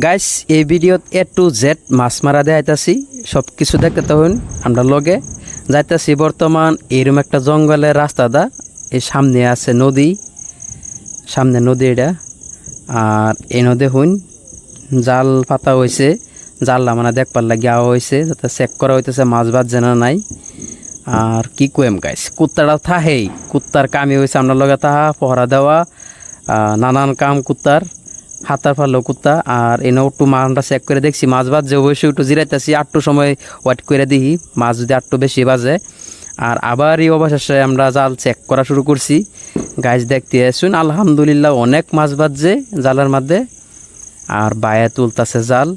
Guys এই ভিডিওত A to Z মাছ মারা দেখাইতাছি সব কিছু দেখতে তখন আমরা লগে যাইতাছি। বর্তমান এরকম একটা জঙ্গলের রাস্তা দা এই সামনে আছে নদী, সামনে নদী এটা। আর এই নদী হইন জাল পাতা হয়েছে, জালটা মানে দেখবার লাগিয়া হয়েছে যাতে চেক করা হইতেছে মাছ বাজ জানা নাই। আর কি কইম গাইস, কুত্তাটা থাহেই, কুত্তার কামই হয়েছে আমরা লগে তাহা পহরা দেওয়া, নানান কাম কুত্তার হাতার ফালো কুত্তা। আর এনে একটু মাছটা চেক করে দেখছি মাছ বাজে, অবশ্যই একটু জিরাইতেছি, 8টার সময় ওয়েট করে দিই মাছ যদি 8টা বেশি বাজে। আর আবার এই অবশেষে আমরা জাল চেক করা শুরু করছি। গাছ দেখতে আসুন, আলহামদুলিল্লাহ অনেক মাছ বাজছে জালের মধ্যে। আর বায়ে তুলতেছে জাল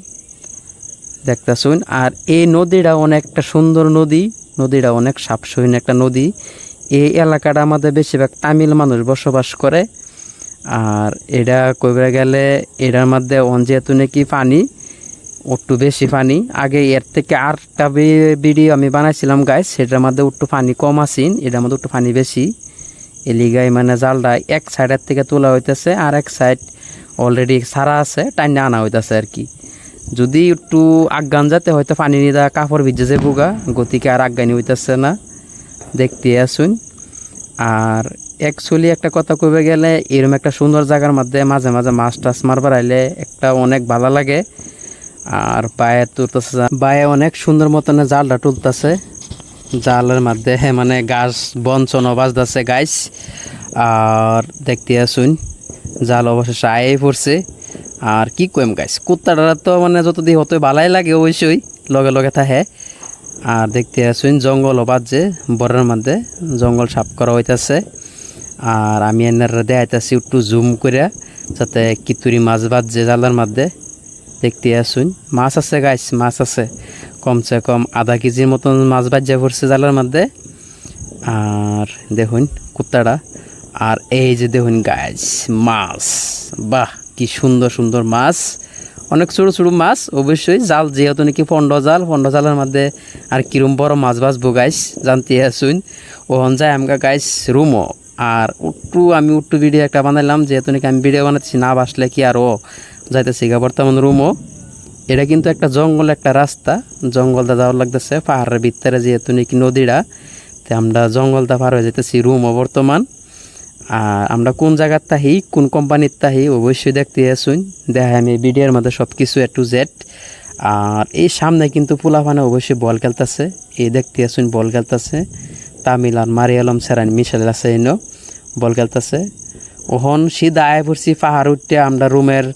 দেখতেছুন। আর এই নদীটা অনেকটা সুন্দর নদী, নদীটা অনেক সাপসহীন একটা নদী। এই এলাকাটা আমাদের বেশিরভাগ তামিল মানুষ বসবাস করে। আর এটা কইবে গেলে এটার মধ্যে যেহেতু নাকি পানি একটু বেশি পানি, আগে এর থেকে আরটা ভিডিও আমি বানাইছিলাম গাইস, সেটার মধ্যে একটু পানি কম আসিন, এটার মধ্যে একটু পানি বেশি। এলিগাই মানে জালটা এক সাইডের থেকে তোলা হইতেছে আর এক সাইড অলরেডি সারা আছে, টাইনে আনা হইতেছে আর কি। যদি একটু আজ্ঞান যাতে হয়তো পানি নিয়ে কাপড় ভিজে যে বুগা গতিকে আর আজ্ঞানি হইতেছে না, দেখতে আসুন। আর অ্যাকচুয়ালি একটা কথা কইবে গেলে এরকম একটা সুন্দর জায়গার মধ্যে মাঝে মাঝে মাছ টাছ মারবার আইলে একটা অনেক ভালো লাগে। আর বায়ে তুলতেছে, বায়ে অনেক সুন্দর মতন জালটা তুলতেছে, জালের মধ্যে মানে গাছ বঞ্চন বাজতেছে গাইস। আর দেখতে আসুন জাল অবশেষে আয়ে পড়ছে। আর কি কইম গাইস, কুত্তাটা তো মানে যতদিন হতে ভালাই লাগে অবশ্যই লগে লগে থাকে। আর দেখতে আসুন জঙ্গল বাজছে বরের মধ্যে, জঙ্গল সাফ করা হইতেছে। আর আমি এনার দেখাইতেছি একটু জুম করে যাতে কিতুরি মাছ বাজছে জালের মধ্যে। দেখতে আসুন মাছ আছে গাইস, মাছ আছে কমসে কম আধা কেজির মতন মাছ বাজে পড়ছে জালের মধ্যে। আর দেখুন কুত্তাটা, আর এই যে দেখুন গাইস মাছ, বাহ কি সুন্দর সুন্দর মাছ, অনেক ছোটো ছোটো মাছ। অবশ্যই জাল যেহেতু নাকি পন্ড জালের মধ্যে আর কিরম বড় মাছ বাজবো গাইস জানতে আসুন। ওহন যায় আমগা গাইস রুমও। আর আমি ভিডিও একটা বানাইলাম, যেহেতু নাকি আমি ভিডিও বানাচ্ছি না বাসলে কি আর ও যাইতেছি গা বর্তমান রুমও। এটা কিন্তু একটা জঙ্গল, একটা রাস্তা, জঙ্গলটা যাওয়ার লাগতেছে পাহাড়ের ভিতরে, যেহেতু নাকি নদীটা, তো আমরা জঙ্গলটা পার হয়ে যেতেছি রুমও বর্তমান। আর আমরা কোন জায়গার তাহি, কোন কোম্পানির তাহি অবশ্যই দেখতে আসুন, দেখায় আমি ভিডিওর মধ্যে সব কিছু A to Z। আর এই সামনে কিন্তু পোলাপানে অবশ্যই বল খেলতেছে, এই দেখতে আসুন বল খেলতেছে, তামিল আর মারিয়ালম সেরান মিশেল আছে এনো বল খেলতেছে। ওহন সিধা আয় পড়ছি পাহাড় উঠতে আমরা রুমের